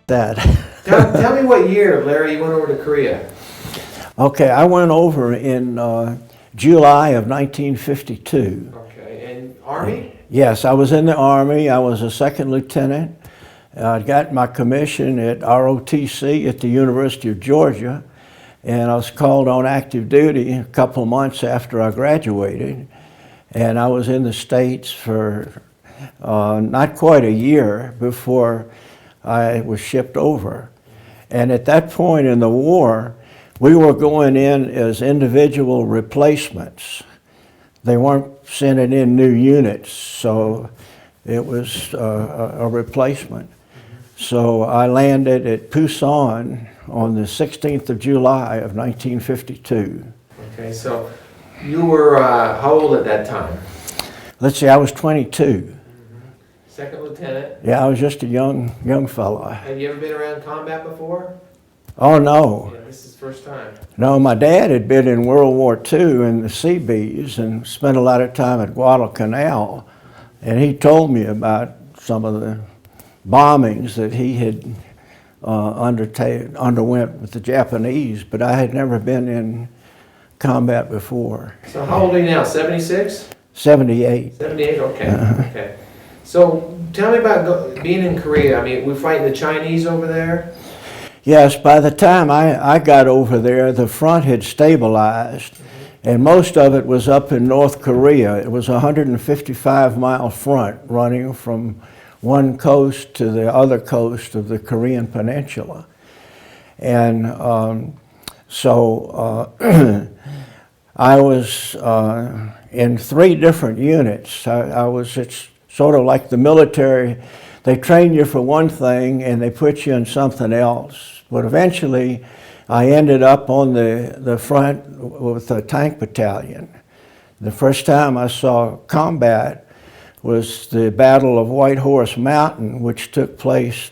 That. Tell me what year, Larry, you went over to Korea. Okay, I went over in July of 1952. Okay, and Army? Yes, I was in the Army. I was a second lieutenant. I got my commission at ROTC at the University of Georgia, and I was called on active duty a couple of months after I graduated. And I was in the States for not quite a year before I was shipped over. And at that point in the war, we were going in as individual replacements. They weren't sending in new units, so it was a replacement. So I landed at Pusan on the 16th of July of 1952. Okay, so you were how old at that time? Let's see, I was 22. Second lieutenant. Yeah, I was just a young fella. Have you ever been around combat before? Oh, no. Yeah, this is first time. No, my dad had been in World War II in the Seabees and spent a lot of time at Guadalcanal. And he told me about some of the bombings that he had underwent with the Japanese, but I had never been in combat before. So how old are you now, 76? 78. 78, okay, okay. So tell me about being in Korea. I mean, we're fighting the Chinese over there? Yes, by the time I got over there, the front had stabilized, and most of it was up in North Korea. It was a 155-mile front running from one coast to the other coast of the Korean Peninsula. And I was in 3 different units. It's sort of like the military. They train you for one thing and they put you in something else. But eventually I ended up on the front with a tank battalion. The first time I saw combat was the Battle of White Horse Mountain, which took place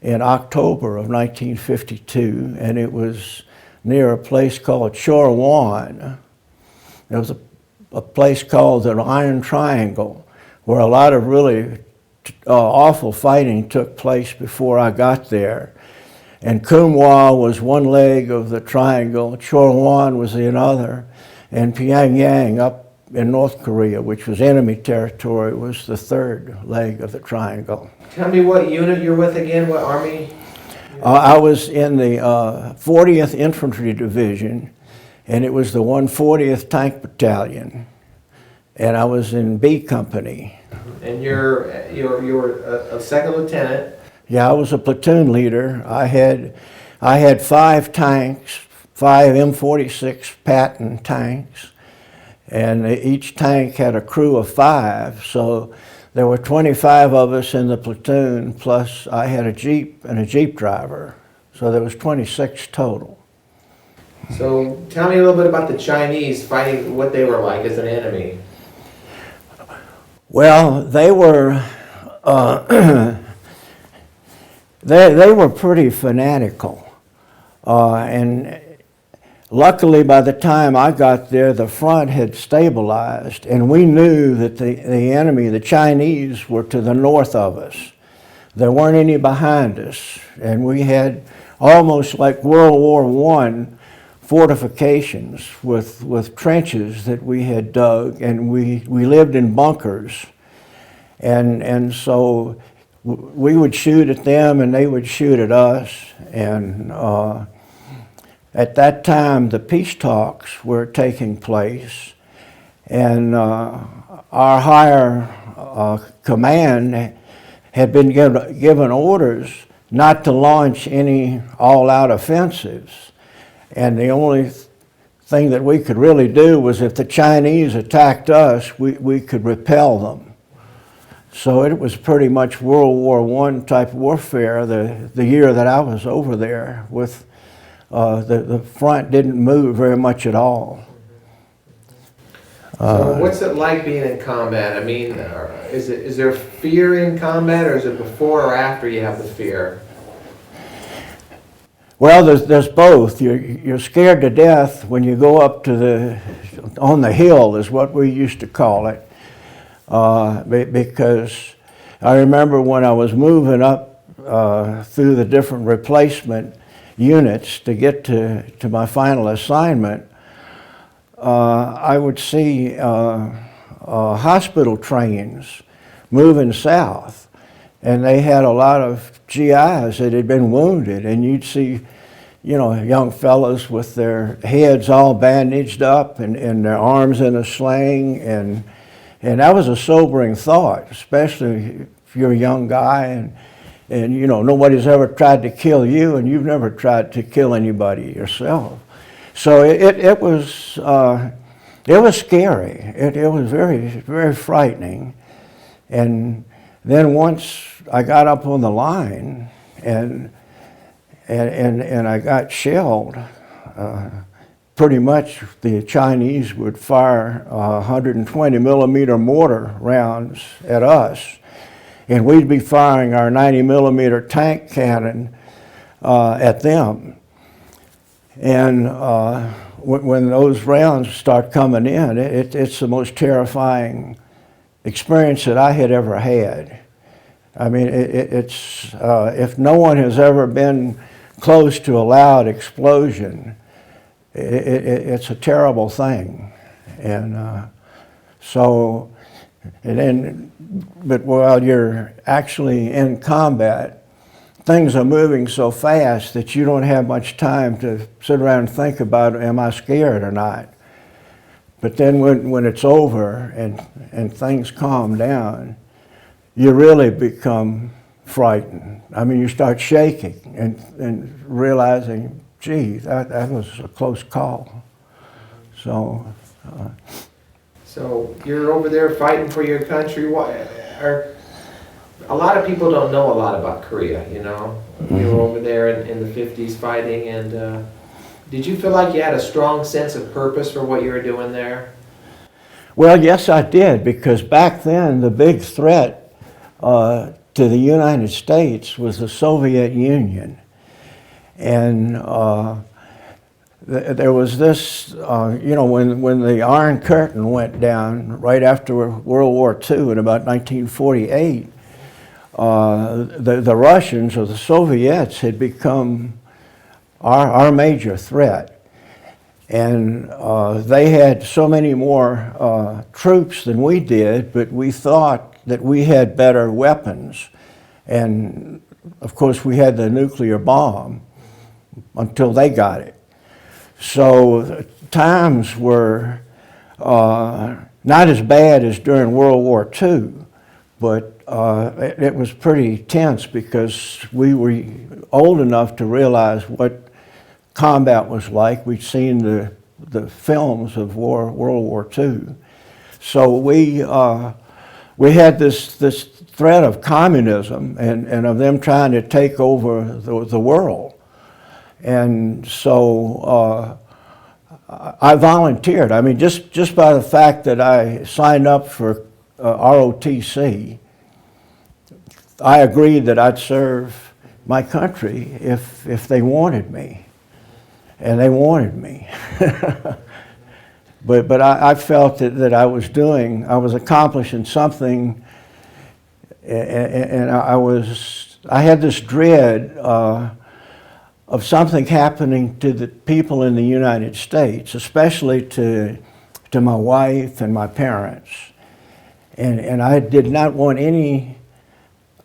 in October of 1952, and it was near a place called Chorwan. There was a place called the Iron Triangle, where a lot of really awful fighting took place before I got there. And Kumwa was one leg of the triangle, Chorwan was the other, and Pyongyang up in North Korea, which was enemy territory, was the third leg of the triangle. Tell me what unit you're with again, what Army? I was in the 40th Infantry Division, and it was the 140th Tank Battalion, and I was in B Company. And you're a second lieutenant? Yeah, I was a platoon leader. I had 5 tanks, 5 M46 Patton tanks, and each tank had a crew of 5, so there were 25 of us in the platoon, plus I had a Jeep and a Jeep driver, so there was 26 total. So tell me a little bit about the Chinese fighting, what they were like as an enemy. Well, they were they were pretty fanatical, and luckily by the time I got there, the front had stabilized, and we knew that the enemy, the Chinese, were to the north of us. There weren't any behind us, and we had almost like World War I fortifications with trenches that we had dug, and we lived in bunkers. And so we would shoot at them and they would shoot at us. And at that time, the peace talks were taking place, and our higher command had been given orders not to launch any all-out offensives. And the only thing that we could really do was if the Chinese attacked us, we could repel them. So it was pretty much World War I type warfare the year that I was over there. With the front didn't move very much at all. So what's it like being in combat? I mean, is there fear in combat, or is it before or after you have the fear? Well, there's both. You're scared to death when you go up to on the hill, is what we used to call it, because I remember when I was moving up through the different replacement units to get to my final assignment, I would see hospital trains moving south, and they had a lot of GIs that had been wounded, and you'd see, young fellows with their heads all bandaged up and their arms in a sling, and that was a sobering thought, especially if you're a young guy and nobody's ever tried to kill you, and you've never tried to kill anybody yourself. So it was scary. It was very, very frightening. And then once I got up on the line and I got shelled, pretty much the Chinese would fire 120 millimeter mortar rounds at us, and we'd be firing our 90 millimeter tank cannon at them. And when those rounds start coming in, it's the most terrifying experience that I had ever had. I mean, it's if no one has ever been close to a loud explosion, it's a terrible thing. And but while you're actually in combat, things are moving so fast that you don't have much time to sit around and think about, am I scared or not? But then when it's over and things calm down, you really become frightened. I mean, you start shaking and realizing, gee, that was a close call. So you're over there fighting for your country. A lot of people don't know a lot about Korea, You were over there in the 50s fighting, and did you feel like you had a strong sense of purpose for what you were doing there? Well, yes, I did, because back then the big threat to the United States was the Soviet Union. And there was this, when the Iron Curtain went down right after World War II in about 1948, the Russians or the Soviets had become our major threat. And they had so many more troops than we did, but we thought that we had better weapons. And of course we had the nuclear bomb until they got it. So times were not as bad as during World War II, but it was pretty tense because we were old enough to realize what combat was like. We'd seen the films of World War II. So we had this threat of communism and of them trying to take over the world. And so I volunteered. I mean, just by the fact that I signed up for ROTC, I agreed that I'd serve my country if they wanted me. And they wanted me. But I felt that I was accomplishing something, and I had this dread of something happening to the people in the United States, especially to my wife and my parents. And I did not want any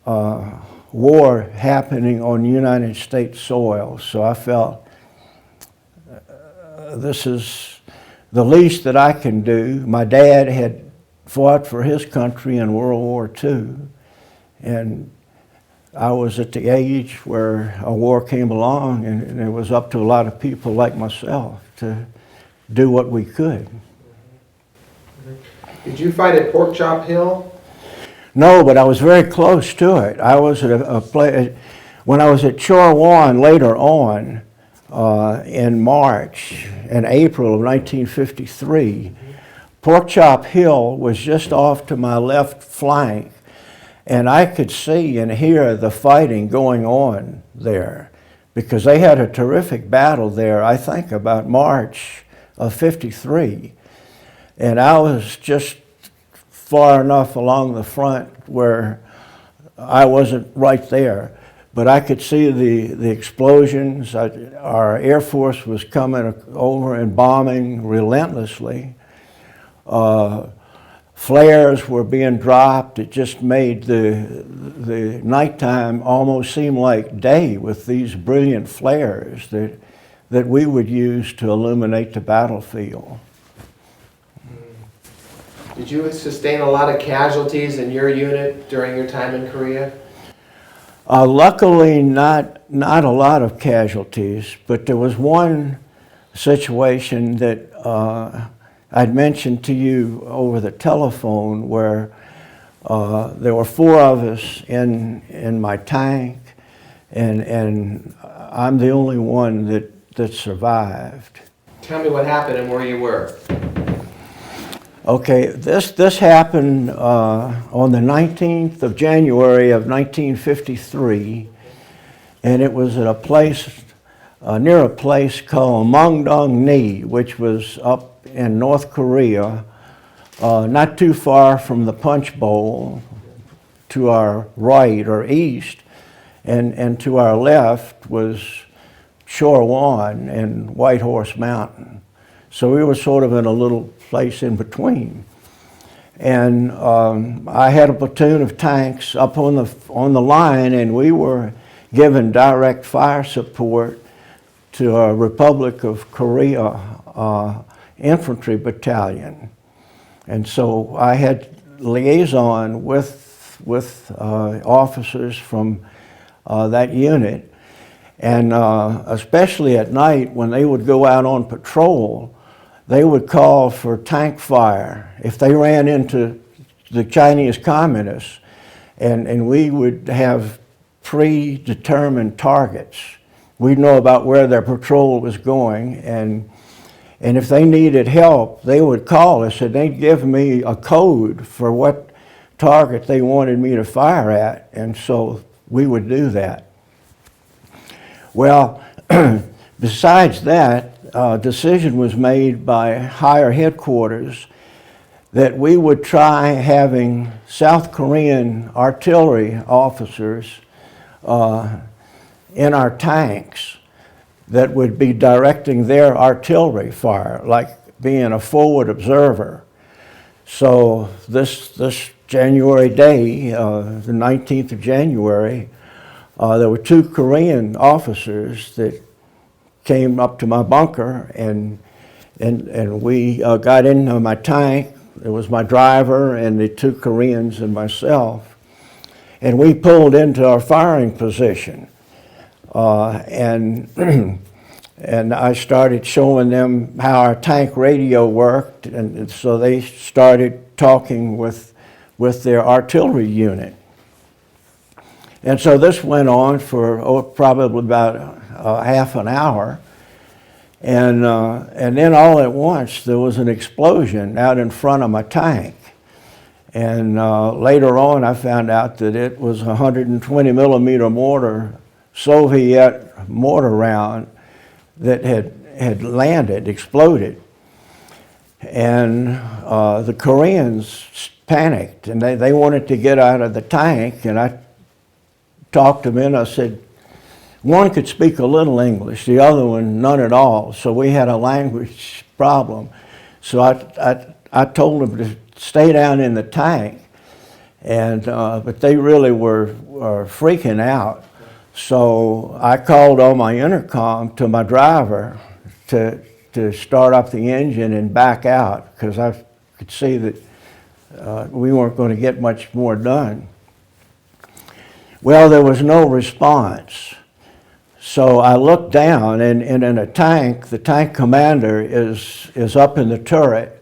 war happening on United States soil, so I felt this is the least that I can do. My dad had fought for his country in World War II, and I was at the age where a war came along, and it was up to a lot of people like myself to do what we could. Did you fight at Pork Chop Hill? No, but I was very close to it. I was at when I was at Chorwan later on, in March and April of 1953, Pork Chop Hill was just off to my left flank, and I could see and hear the fighting going on there because they had a terrific battle there, I think about March of '53. And I was just far enough along the front where I wasn't right there. but I could see the explosions. Our Air Force was coming over and bombing relentlessly. Flares were being dropped. It just made the nighttime almost seem like day with these brilliant flares that we would use to illuminate the battlefield. Did you sustain a lot of casualties in your unit during your time in Korea? Luckily, not a lot of casualties, but there was one situation that I'd mentioned to you over the telephone where there were 4 of us in my tank, and I'm the only one that survived. Tell me what happened and where you were. Okay, this happened on the 19th of January of 1953, and it was at a place, near a place called Mongdong-ni, which was up in North Korea, not too far from the Punch Bowl to our right or east, and to our left was Chorwan and White Horse Mountain. So we were sort of in a little place in between. And I had a platoon of tanks up on the line, and we were given direct fire support to a Republic of Korea Infantry Battalion. And so I had liaison with officers from that unit. And especially at night when they would go out on patrol, they would call for tank fire if they ran into the Chinese communists, and we would have predetermined targets. We'd know about where their patrol was going, and if they needed help, they would call us, and they'd give me a code for what target they wanted me to fire at, and so we would do that. Well, besides that, a decision was made by higher headquarters that we would try having South Korean artillery officers in our tanks that would be directing their artillery fire, like being a forward observer. So this January day, the 19th of January, there were 2 Korean officers that came up to my bunker, and we got into my tank. It was my driver and the 2 Koreans and myself, and we pulled into our firing position, and I started showing them how our tank radio worked, and so they started talking with their artillery unit. And so this went on for probably about half an hour, and then all at once there was an explosion out in front of my tank, and later on I found out that it was a 120 millimeter mortar, Soviet mortar round that had landed, exploded, and the Koreans panicked, and they wanted to get out of the tank, and I talked to them in. I said, one could speak a little English, the other one none at all, so we had a language problem. So I told them to stay down in the tank, and but they really were freaking out. So I called on my intercom to my driver to start up the engine and back out, because I could see that we weren't going to get much more done. Well, there was no response. So I looked down, and in a tank, the tank commander is up in the turret,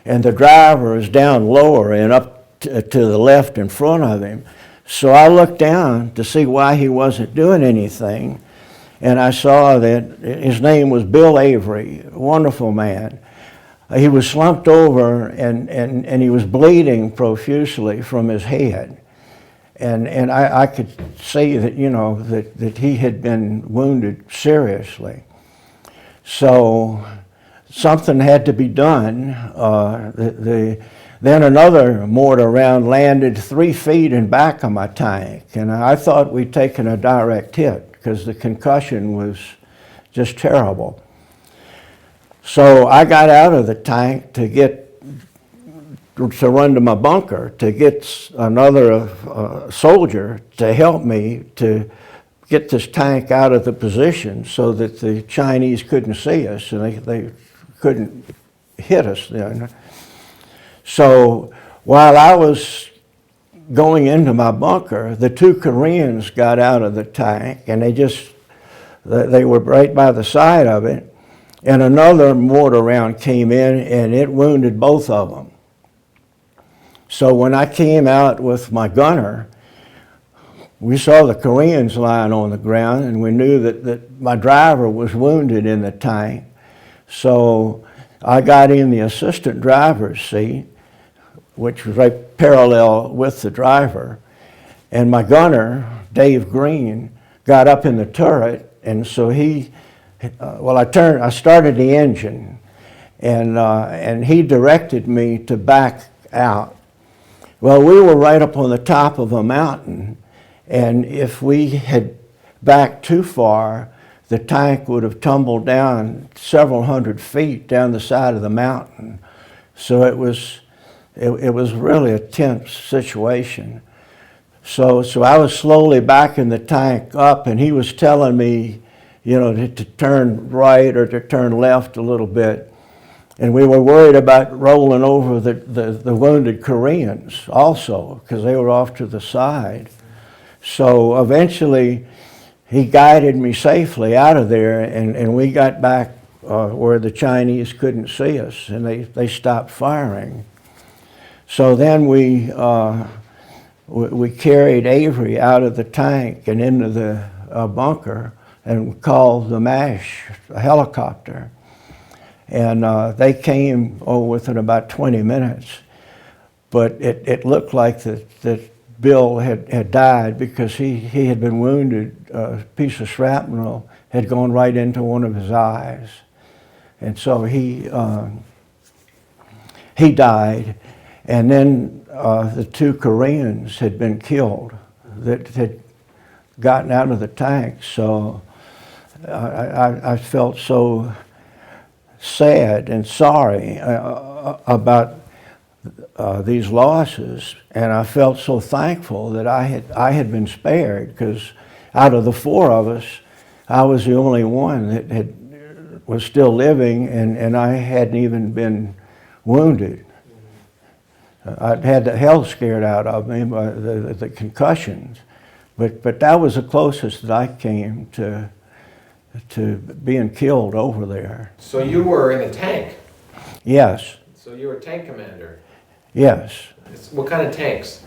and the driver is down lower and up to the left in front of him. So I looked down to see why he wasn't doing anything, and I saw that his name was Bill Avery, a wonderful man. He was slumped over, and he was bleeding profusely from his head. And I could see that, you know, that he had been wounded seriously. So something had to be done. The Then another mortar round landed 3 feet in back of my tank, and I thought we'd taken a direct hit because the concussion was just terrible. So I got out of the tank to run to my bunker to get another soldier to help me to get this tank out of the position so that the Chinese couldn't see us and they couldn't hit us then. So while I was going into my bunker, the 2 Koreans got out of the tank, and they were right by the side of it, and another mortar round came in and it wounded both of them. So when I came out with my gunner, we saw the Koreans lying on the ground, and we knew that my driver was wounded in the tank. So I got in the assistant driver's seat, which was right parallel with the driver, and my gunner, Dave Green, got up in the turret, and so I started the engine, and he directed me to back out. Well, we were right up on the top of a mountain, and if we had backed too far, the tank would have tumbled down several hundred feet down the side of the mountain. So it was really a tense situation. So I was slowly backing the tank up, and he was telling me, to turn right or to turn left a little bit. And we were worried about rolling over the wounded Koreans also, because they were off to the side. So eventually he guided me safely out of there, and we got back where the Chinese couldn't see us, and they stopped firing. So then we carried Avery out of the tank and into the bunker and called the MASH, a helicopter. And they came within about 20 minutes. But it looked like that Bill had died because he had been wounded. A piece of shrapnel had gone right into one of his eyes. And so he died. And then the 2 Koreans had been killed that had gotten out of the tank. So I felt so sad and sorry about these losses, and I felt so thankful that I had been spared, because out of the 4 of us, I was the only one that was still living, and I hadn't even been wounded. I'd had the hell scared out of me by the concussions, but that was the closest that I came to being killed over there. So you were in a tank? Yes. So you were a tank commander? Yes. What kind of tanks?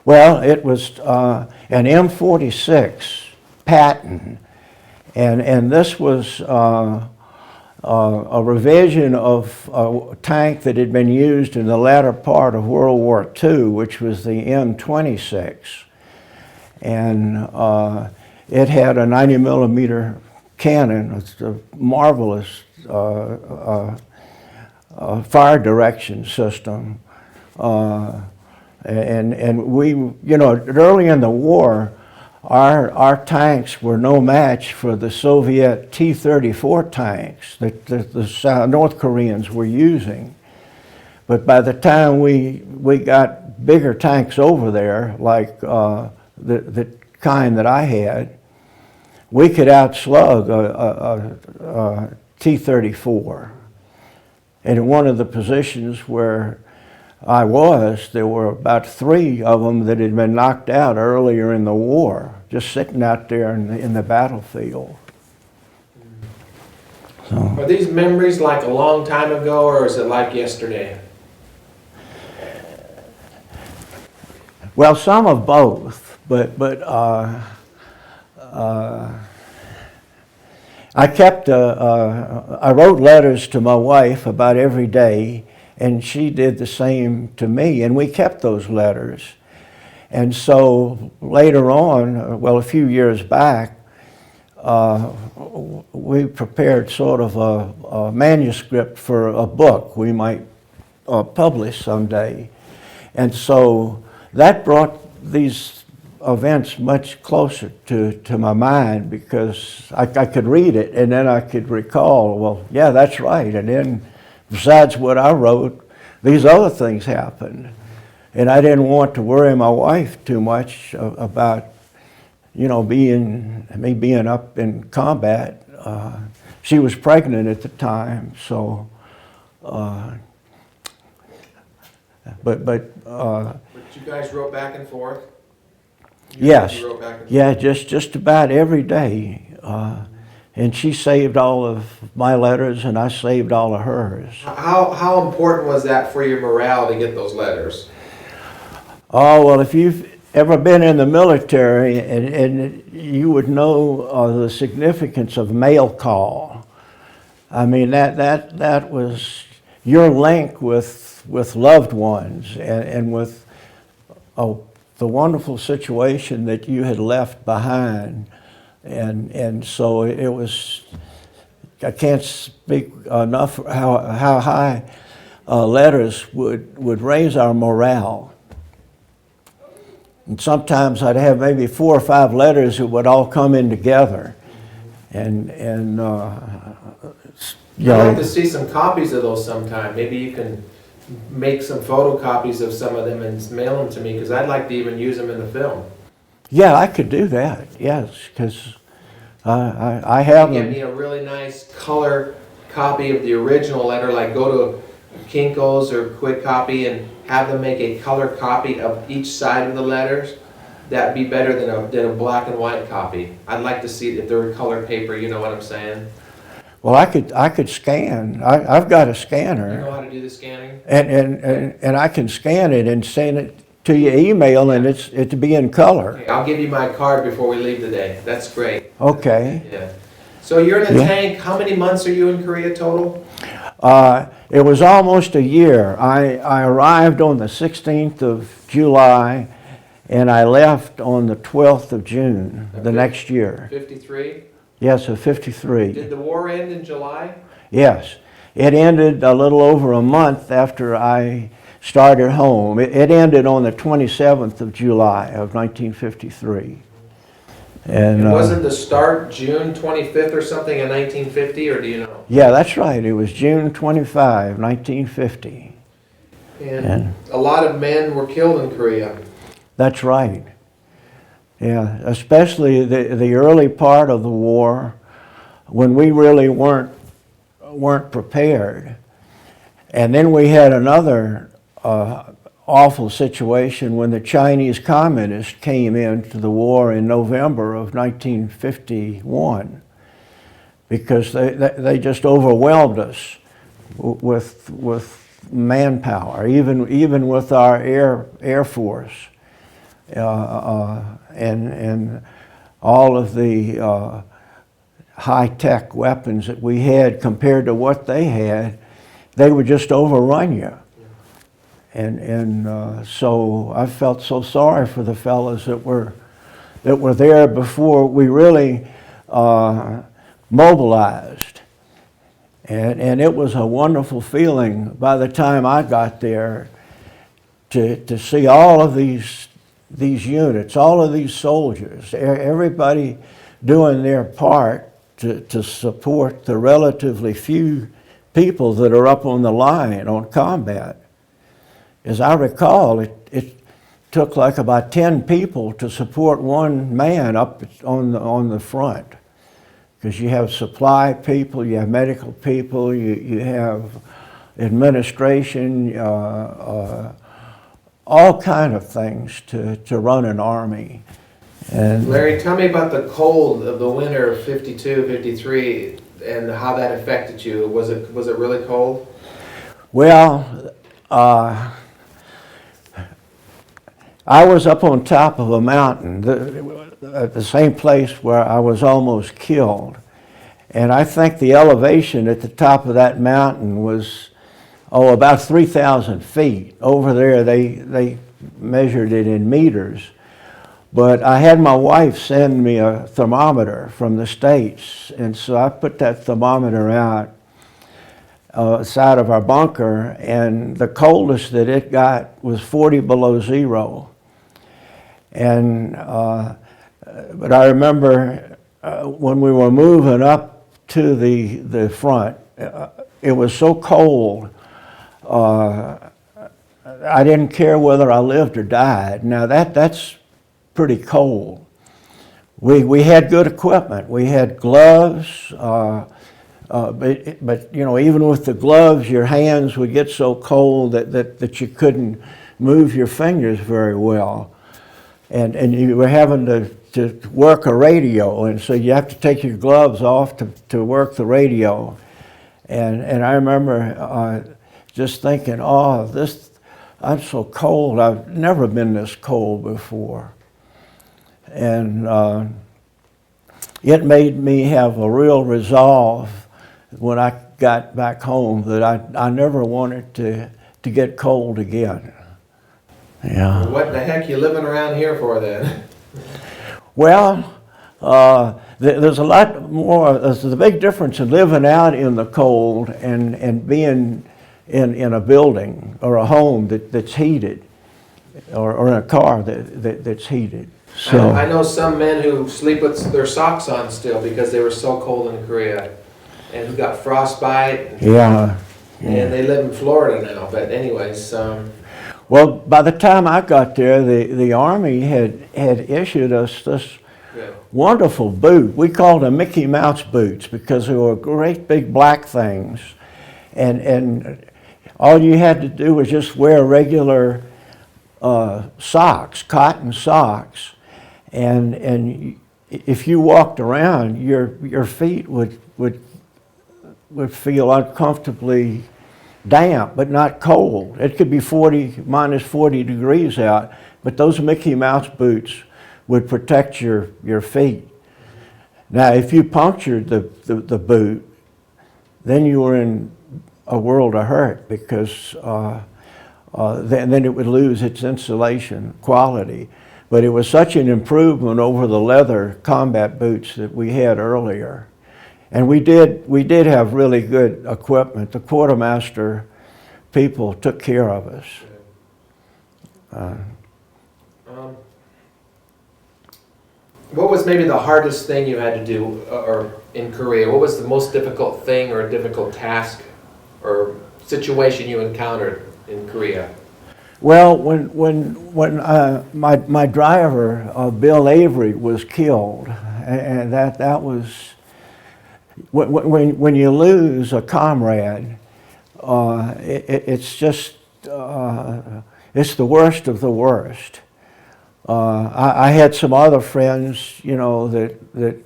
Well, it was an M46 Patton, and this was a revision of a tank that had been used in the latter part of World War II, which was the M26. And it had a 90 millimeter cannon. It's a marvelous fire direction system. And we, early in the war, our tanks were no match for the Soviet T-34 tanks that the North Koreans were using. But by the time we got bigger tanks over there, like the kind that I had, we could outslug a T-34. And in one of the positions where I was, there were about 3 of them that had been knocked out earlier in the war, just sitting out there in the battlefield. So. Are these memories like a long time ago, or is it like yesterday? Well, some of both, but I wrote letters to my wife about every day, and she did the same to me, and we kept those letters. And so later on, well, a few years back, we prepared sort of a manuscript for a book we might publish someday. And so that brought these events much closer to my mind, because I could read it and then I could recall, well, yeah, that's right. And then besides what I wrote, these other things happened. And I didn't want to worry my wife too much about, you know, me being up in combat. She was pregnant at the time, so, But you guys wrote back and forth? yes, You wrote back and forth? yeah, just about every day. And she saved all of my letters and I saved all of hers. How important was that for your morale to get those letters? Oh, well, if you've ever been in the military, and you would know the significance of mail call. I mean, that was your link with loved ones and with the wonderful situation that you had left behind. And so it was, I can't speak enough how high letters would raise our morale. And sometimes I'd have maybe 4 or 5 letters that would all come in together. And I'd like to see some copies of those sometime. Maybe you can make some photocopies of some of them and mail them to me, because I'd like to even use them in the film. yeah, I could do that, yes, because I have Give them. me a really nice color copy of the original letter, like go to Kinko's or Quick Copy and have them make a color copy of each side of the letters. That'd be better than a black and white copy. I'd like to see if there were color paper, you know what I'm saying? Well, I could scan. I've got a You scanner. know how to do the scanning? And I can scan it and send it to your email, and it to be in color. Okay, I'll give you my card before we leave today. That's great. Okay. Yeah. So you're in the Yeah. tank. How many months are you in Korea total? It was almost a year. I arrived on the 16th of July, and I left on the 12th of June the next year. 53. Yes, of 53. Did the war end in July? Yes. It ended a little over a month after I started home. It ended on the 27th of July of 1953. And wasn't the start June 25th or something in 1950, or do you know? Yeah, that's right. It was June 25, 1950. And a lot of men were killed in Korea. That's right. Yeah, especially the early part of the war, when we really weren't prepared. And then we had another awful situation when the Chinese communists came into the war in November of 1951, because they just overwhelmed us with manpower, even with our air force, and all of the high-tech weapons that we had compared to what they had. They would just overrun you. And so I felt so sorry for the fellows that were there before we really mobilized. And it was a wonderful feeling by the time I got there to see all of these units, all of these soldiers, everybody doing their part to support the relatively few people that are up on the line on combat. As I recall, it took like about 10 people to support one man up on the front, because you have supply people, you have medical people, you have administration, all kind of things to run an army. And Larry, tell me about the cold of the winter of 52, 53, and how that affected you. Was it really cold? well, I was up on top of a mountain, at the same place where I was almost killed. And I think the elevation at the top of that mountain was, about 3,000 feet. Over there, they measured it in meters. But I had my wife send me a thermometer from the States, and so I put that thermometer out. side of our bunker, and the coldest that it got was 40 below zero. And but I remember when we were moving up to the front, it was so cold. I didn't care whether I lived or died. Now that's pretty cold. We had good equipment. We had gloves, but you know, even with the gloves, your hands would get so cold that you couldn't move your fingers very well, and you were having to work a radio, and so you have to take your gloves off to work the radio, and I remember just thinking, oh, I'm so cold. I've never been this cold before. And it made me have a real resolve when I got back home that I never wanted to get cold again. Yeah. What the heck you living around here for then? Well, there's a lot more. There's a big difference in living out in the cold and being in a building or a home that's heated, or in a car that's heated. So I know some men who sleep with their socks on still because they were so cold in Korea, and who got frostbite. Yeah. And they live in Florida now. But anyways, well, by the time I got there, the Army had issued us this wonderful boot. We called them Mickey Mouse boots because they were great big black things, and all you had to do was just wear regular socks, cotton socks, and if you walked around, your feet would feel uncomfortably damp, but not cold. It could be minus 40 degrees out, but those Mickey Mouse boots would protect your feet. Now, if you punctured the boot, then you were in a world of hurt because then it would lose its insulation quality. But it was such an improvement over the leather combat boots that we had earlier. And we did have really good equipment. The quartermaster people took care of us. what was maybe the hardest thing you had to do or in Korea? What was the most difficult thing or difficult task or situation you encountered in Korea? Well, when my driver, Bill Avery, was killed, and that was, when you lose a comrade, it's just, it's the worst of the worst. I had some other friends, you know, that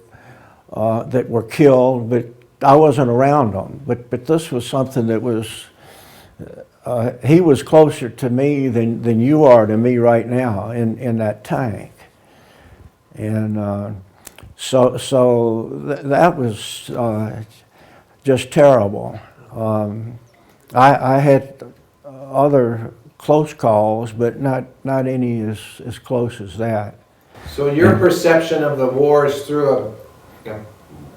were killed, but I wasn't around them. But this was something that was, he was closer to me than you are to me right now in that tank. And so that was just terrible. I had other close calls, but not any as close as that. So your perception of the war is through a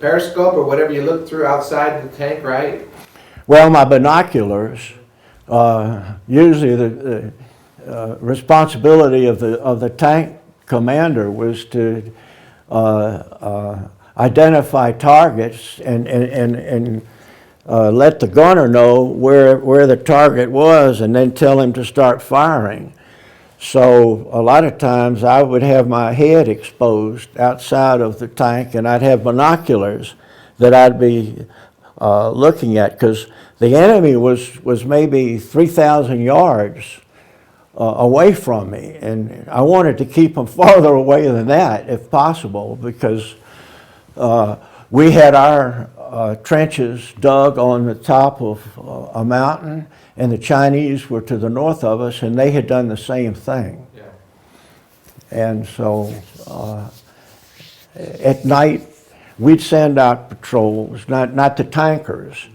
periscope or whatever you look through outside the tank, right? Well, my binoculars, usually the responsibility of the tank commander was to identify targets and let the gunner know where the target was and then tell him to start firing. So a lot of times I would have my head exposed outside of the tank, and I'd have binoculars that I'd be looking at, because the enemy was maybe 3,000 yards away from me, and I wanted to keep them farther away than that if possible, because we had our trenches dug on the top of a mountain, and the Chinese were to the north of us, and they had done the same thing. Yeah. And so at night we'd send out patrols, not the tankers,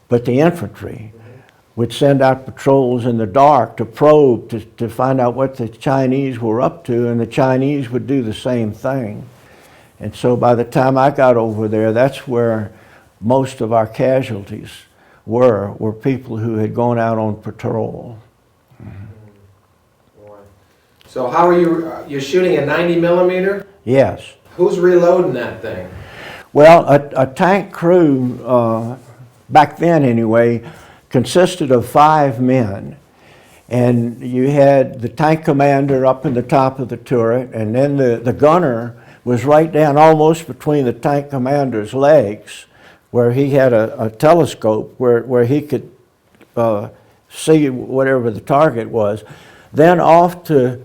but the infantry. Would send out patrols in the dark to probe, to find out what the Chinese were up to, and the Chinese would do the same thing. And so by the time I got over there, that's where most of our casualties were people who had gone out on patrol. So how are you're shooting a 90 millimeter? Yes. Who's reloading that thing? Well, a tank crew, back then anyway, consisted of 5 men. And you had the tank commander up in the top of the turret, and then the gunner was right down almost between the tank commander's legs, where he had a telescope where he could see whatever the target was. Then off to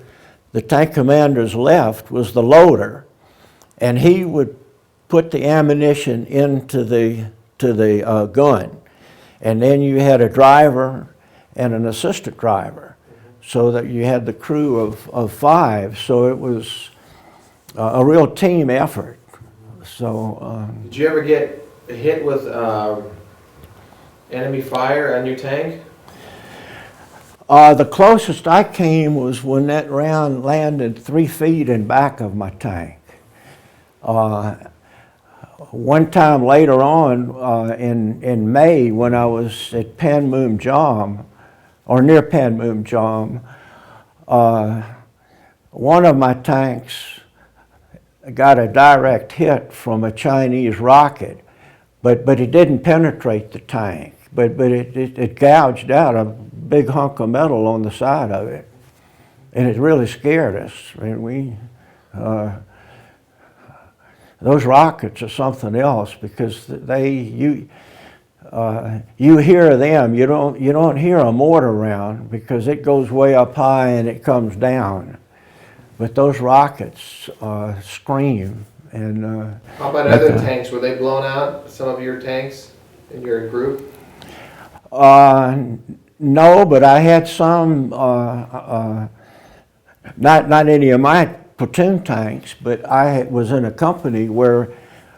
the tank commander's left was the loader, and he would put the ammunition into the gun. And then you had a driver and an assistant driver, so that you had the crew of 5. So it was a real team effort. So. Did you ever get hit with enemy fire on your tank? The closest I came was when that round landed 3 feet in back of my tank. One time later on, in May, when I was at Panmunjom, or near Panmunjom, one of my tanks got a direct hit from a Chinese rocket, but it didn't penetrate the tank. But it gouged out a big hunk of metal on the side of it, and it really scared us. I mean, those rockets are something else, because you hear them. You don't hear a mortar round, because it goes way up high and it comes down. But those rockets scream. And how about other tanks? Were they blown out? Some of your tanks in your group? No, but I had some. Not any of my platoon tanks, but I was in a company where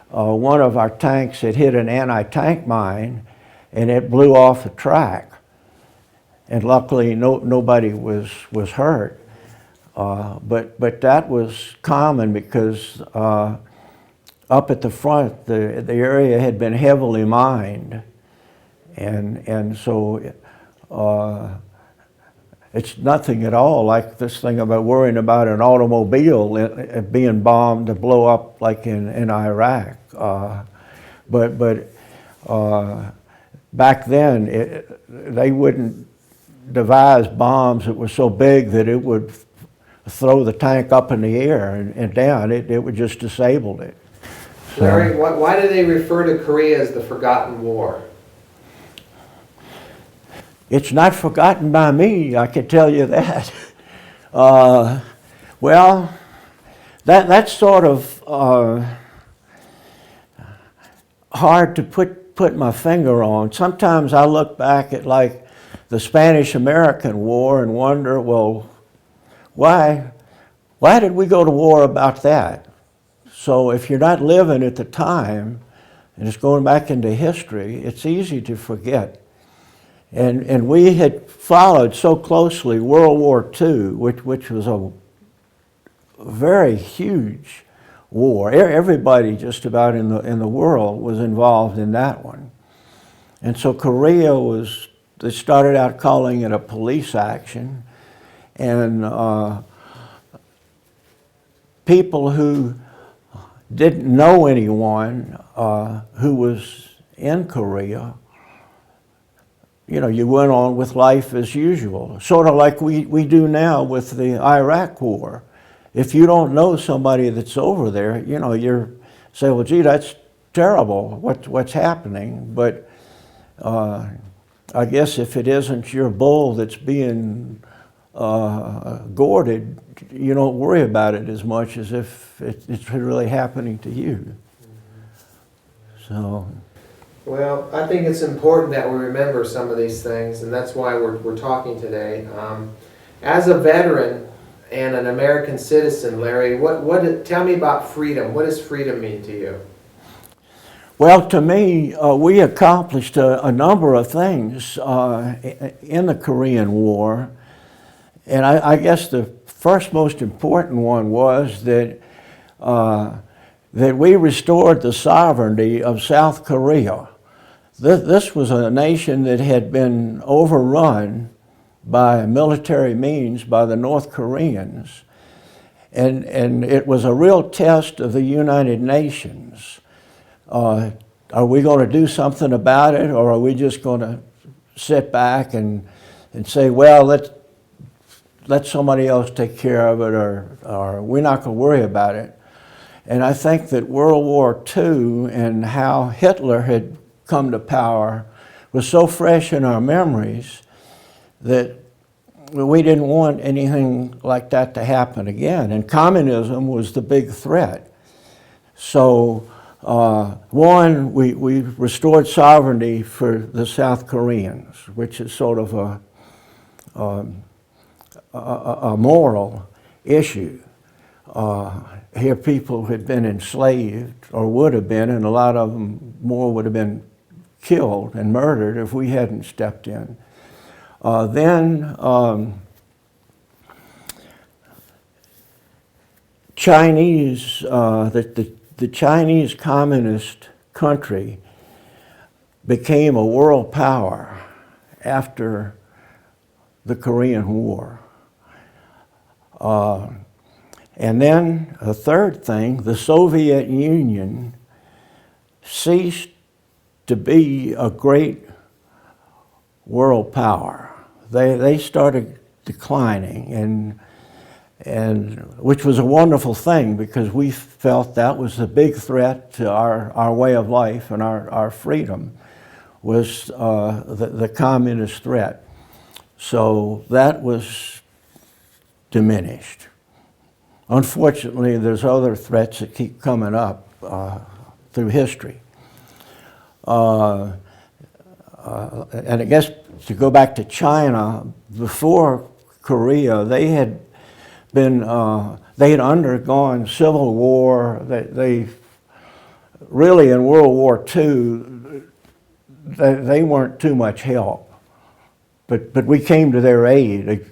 one of our tanks had hit an anti-tank mine, and it blew off the track. And luckily, nobody was hurt. But that was common, because up at the front, the area had been heavily mined, and so it's nothing at all like this thing about worrying about an automobile being bombed to blow up like in Iraq. But back then, they wouldn't devise bombs that were so big that it would throw the tank up in the air and down. It would just disable it. So, Larry, why do they refer to Korea as the Forgotten War? it's not forgotten by me, I can tell you that. Well, that's sort of hard to put my finger on. Sometimes I look back at like the Spanish-American War and wonder, well, why did we go to war about that? So if you're not living at the time, and it's going back into history, it's easy to forget. And we had followed so closely World War II, which was a very huge war. Everybody just about in the world was involved in that one. And so Korea they started out calling it a police action. And people who didn't know anyone who was in Korea, you went on with life as usual, sort of like we do now with the Iraq War. If you don't know somebody that's over there, you're say, well, gee, that's terrible, what's happening. But I guess if it isn't your bull that's being gourded, you don't worry about it as much as if it's really happening to you. So. Well, I think it's important that we remember some of these things, and that's why we're talking today. As a veteran and an American citizen, Larry, tell me about freedom. What does freedom mean to you? Well, to me, we accomplished a number of things in the Korean War, and I guess the first most important one was that we restored the sovereignty of South Korea. this was a nation that had been overrun by military means by the North Koreans. And it was a real test of the United Nations. Are we going to do something about it, or are we just going to sit back and say, well, let somebody else take care of it, or we're not going to worry about it? And I think that World War II and how Hitler had come to power was so fresh in our memories that we didn't want anything like that to happen again. And communism was the big threat. So one, we restored sovereignty for the South Koreans, which is sort of a moral issue. Here people had been enslaved, or would have been, and a lot of them more would have been killed and murdered if we hadn't stepped in. Then Chinese, the Chinese communist country became a world power after the Korean War. And then a third thing, the Soviet Union ceased to be a great world power. They started declining, and which was a wonderful thing, because we felt that was the big threat to our way of life and our freedom, was the communist threat. So that was diminished. Unfortunately, there's other threats that keep coming up through history. And I guess to go back to China, before Korea, they had undergone civil war. They really, in World War II, they weren't too much help. But we came to their aid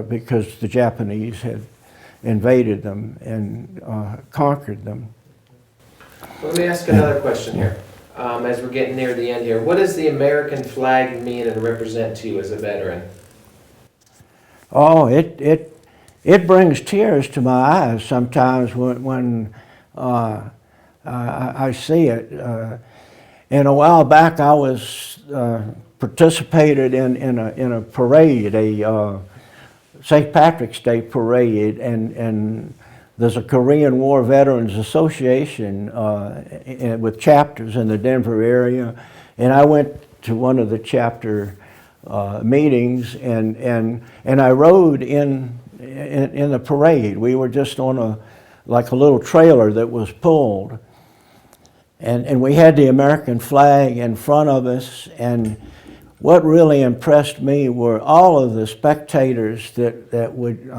because the Japanese had invaded them and conquered them. Let me ask another question here. As we're getting near the end here, what does the American flag mean and represent to you as a veteran? Oh, it brings tears to my eyes sometimes when I see it. And a while back, I was participated in a parade, a St. Patrick's Day parade, and there's a Korean War Veterans Association with chapters in the Denver area, and I went to one of the chapter meetings, and I rode in the parade. We were just on like a little trailer that was pulled, and we had the American flag in front of us. And what really impressed me were all of the spectators that would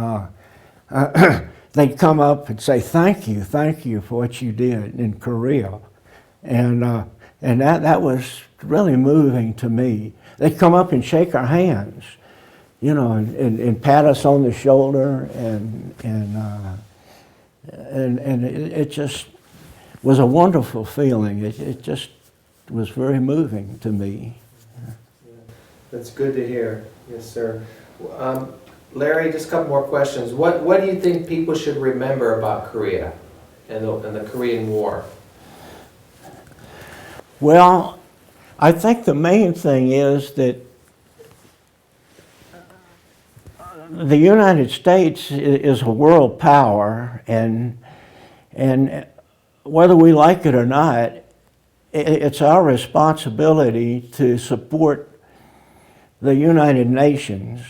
they'd come up and say, thank you for what you did in Korea. And that was really moving to me. They'd come up and shake our hands, you know, and pat us on the shoulder, and it just was a wonderful feeling. It just was very moving to me. That's good to hear. Yes, sir. Larry, just a couple more questions. What do you think people should remember about Korea and the Korean War? Well, I think the main thing is that the United States is a world power, and whether we like it or not, it's our responsibility to support the United Nations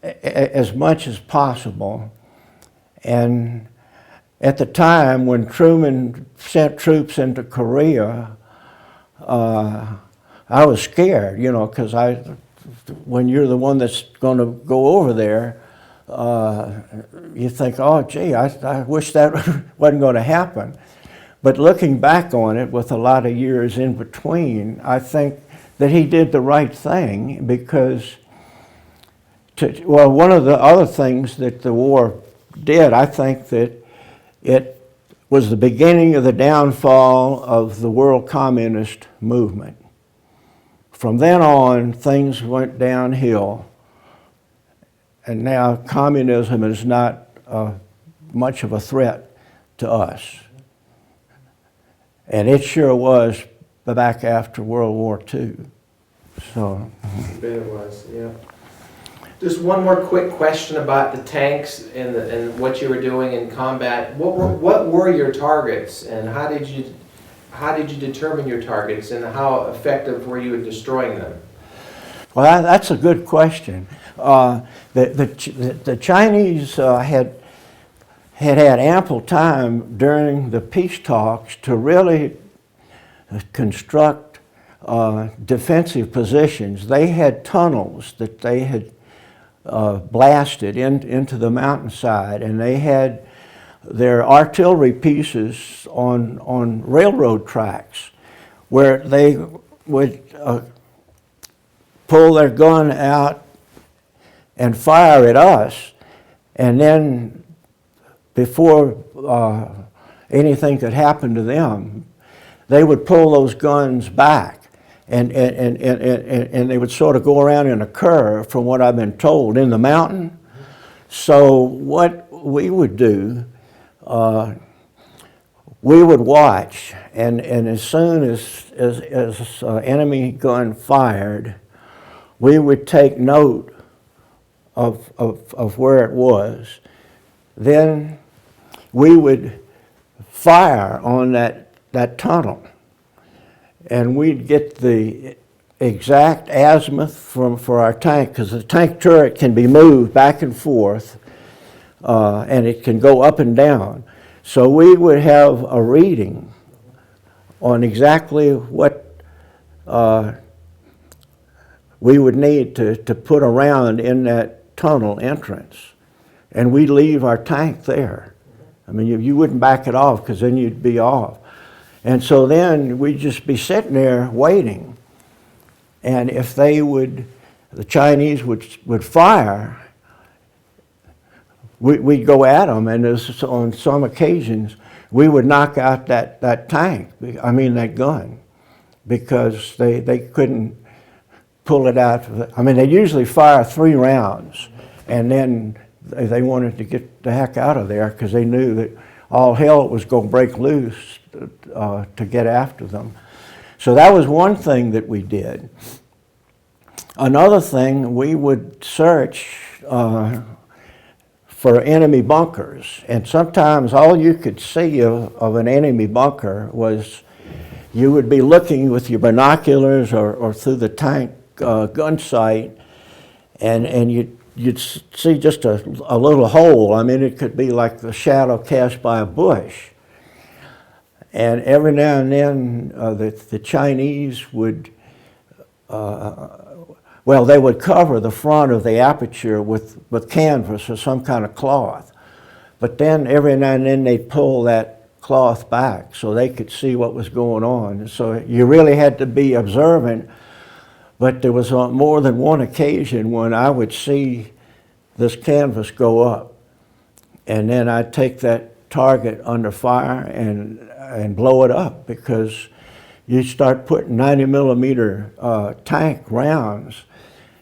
as much as possible. And at the time when Truman sent troops into Korea, I was scared, you know, because when you're the one that's going to go over there, you think, oh, gee, I wish that wasn't going to happen. But looking back on it with a lot of years in between, I think that he did the right thing, because one of the other things that the war did, I think that it was the beginning of the downfall of the world communist movement. From then on, things went downhill, and now communism is not much of a threat to us. And it sure was back after World War II. So. I bet it was, yeah. Just one more quick question about the tanks and what you were doing in combat. What were your targets, and how did you determine your targets, and how effective were you at destroying them? Well, that's a good question. The Chinese had ample time during the peace talks to really construct defensive positions. They had tunnels that they had blasted into the mountainside, and they had their artillery pieces on railroad tracks where they would pull their gun out and fire at us, and then before anything could happen to them, they would pull those guns back. And they would sort of go around in a curve, from what I've been told, in the mountain. So what we would do, we would watch, and as soon as enemy gun fired, we would take note of where it was. Then we would fire on that tunnel. And we'd get the exact azimuth for our tank, because the tank turret can be moved back and forth, and it can go up and down. So we would have a reading on exactly what we would need to put around in that tunnel entrance. And we'd leave our tank there. I mean, you wouldn't back it off, because then you'd be off. And so then we'd just be sitting there waiting. And if the Chinese would fire, we'd go at them. And on some occasions, we would knock out that tank, that gun, because they couldn't pull it out. I mean, they usually fire 3 rounds, and then they wanted to get the heck out of there, because they knew that all hell was going to break loose to get after them. So that was one thing that we did. Another thing, we would search for enemy bunkers, and sometimes all you could see of an enemy bunker was, you would be looking with your binoculars or through the tank gun sight, and you'd see just a little hole. I mean, it could be like the shadow cast by a bush. And every now and then, the Chinese would, they would cover the front of the aperture with canvas or some kind of cloth. But then every now and then they'd pull that cloth back so they could see what was going on. So you really had to be observant. But there was more than one occasion when I would see this canvas go up, and then I'd take that target under fire and blow it up, because you start putting 90 millimeter tank rounds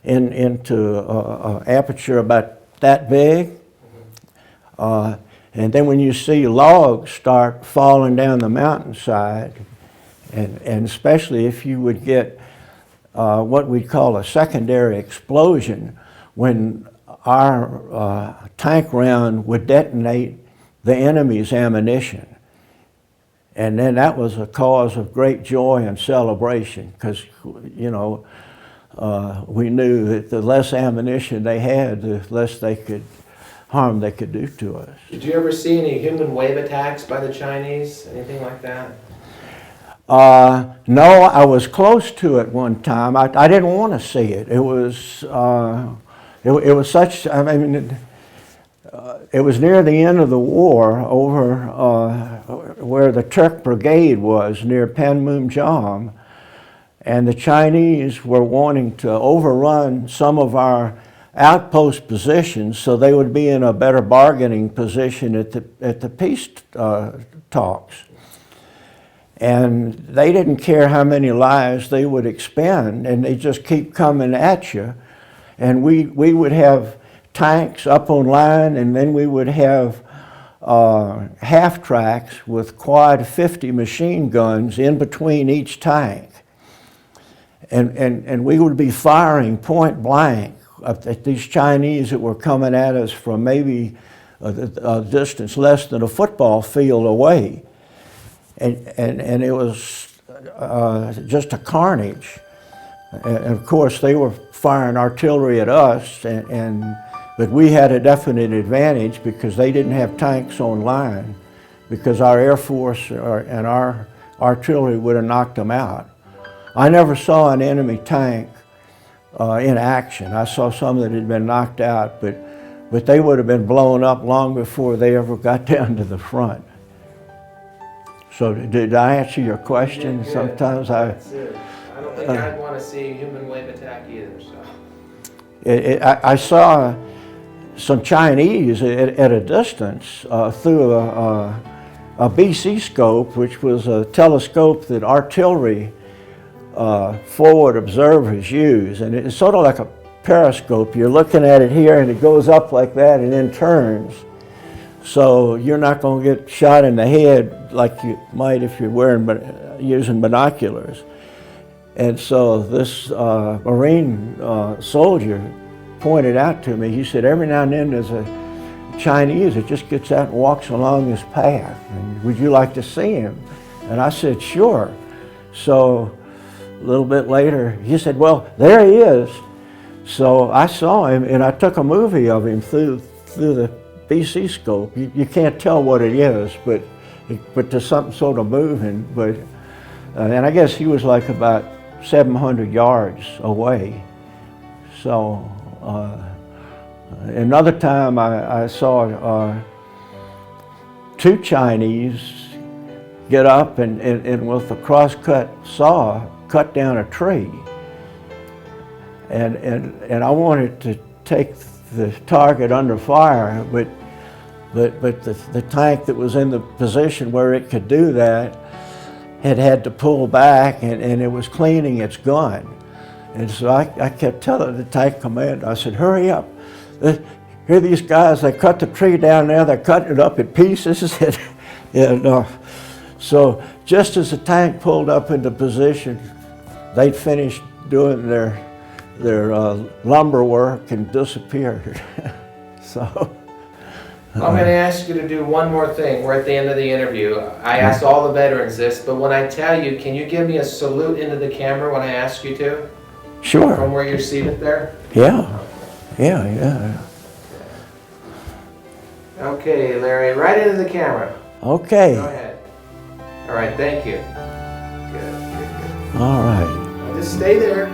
into an aperture about that big, and then when you see logs start falling down the mountainside, and especially if you would get what we'd call a secondary explosion, when our tank round would detonate the enemy's ammunition. And then that was a cause of great joy and celebration, because, we knew that the less ammunition they had, the less harm they could do to us. Did you ever see any human wave attacks by the Chinese? Anything like that? No, I was close to it one time. I didn't want to see it. It was such, it was near the end of the war, over where the Turk Brigade was, near Panmunjom, and the Chinese were wanting to overrun some of our outpost positions, so they would be in a better bargaining position at the peace talks. And they didn't care how many lives they would expend, and they just keep coming at you. And we would have tanks up on line, and then we would have half tracks with quad 50 machine guns in between each tank. And we would be firing point blank at these Chinese that were coming at us from maybe a distance less than a football field away. And it was just a carnage. And of course, they were firing artillery at us, but we had a definite advantage because they didn't have tanks on line, because our Air Force and our artillery would have knocked them out. I never saw an enemy tank in action. I saw some that had been knocked out, but they would have been blown up long before they ever got down to the front. So did I answer your question? Yeah, Sometimes that's it. I don't think I'd want to see a human wave attack either. So I saw some Chinese at a distance through a BC scope, which was a telescope that artillery forward observers use. And it's sort of like a periscope. You're looking at it here and it goes up like that and then turns. So you're not going to get shot in the head like you might if you're using binoculars. And so this Marine soldier pointed out to me, he said, every now and then there's a Chinese that just gets out and walks along this path. And would you like to see him? And I said, sure. So a little bit later, he said, well, there he is. So I saw him and I took a movie of him through the BC scope. You can't tell what it is, but there's something sort of moving. But and I guess he was like about 700 yards away. So another time I saw two Chinese get up and with a cross-cut saw cut down a tree. And I wanted to take the target under fire, but the tank that was in the position where it could do that had to pull back, and it was cleaning its gun. And so I kept telling the tank commander, I said, hurry up. Here are these guys, they cut the tree down there, they're cutting it up in pieces. So just as the tank pulled up into position, they'd finished doing their lumber work and disappeared. So. I'm going to ask you to do one more thing. We're at the end of the interview. I asked all the veterans this, but when I tell you, can you give me a salute into the camera when I ask you to? Sure. From where you're seated there? Yeah. Yeah. Okay, Larry, right into the camera. Okay. Go ahead. All right, thank you. Good. All right. Just stay there.